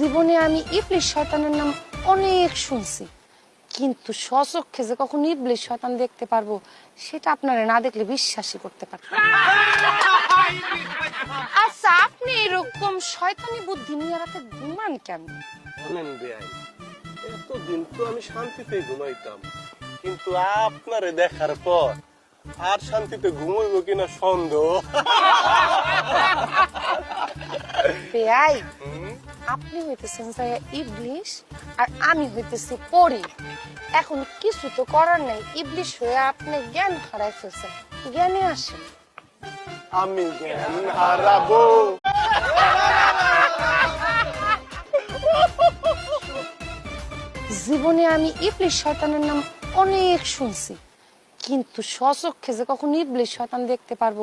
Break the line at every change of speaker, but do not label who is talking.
জীবনে আমি ইবলিশ শয়তানের নাম অনেক শুনছি, কিন্তু স্বচক্ষে যে কখন ইবলিশ শয়তান দেখতে পারবো সেটা আপনারা না দেখলে বিশ্বাসই করতে পারবেন না। আচ্ছা, আপনি এরকম শয়তানি বুদ্ধি নিয়ে রাতে ঘুমান কেন?
বলেন বেআই, এতদিন তো আমি শান্তিতে ঘুমাইতাম, কিন্তু আপনারে দেখার পর আর শান্তিতে ঘুমাইব কিনা সন্দেহ।
বেয়াই, আপনি হইতেছেন ইবলিশ আর আমি হইতেছি পরী। এখন কিছু তো করার নাই, ইবলিশ হয়ে আপনি জ্ঞান হারাই ফেলছেন, জ্ঞানে আসেন।
আমি জ্ঞান হারাবো?
জীবনে আমি ইবলিশ শয়তানের নাম অনেক শুনছি, কিন্তু স্বচক্ষে যে কখন ইবলিশ শয়তান দেখতে পারবো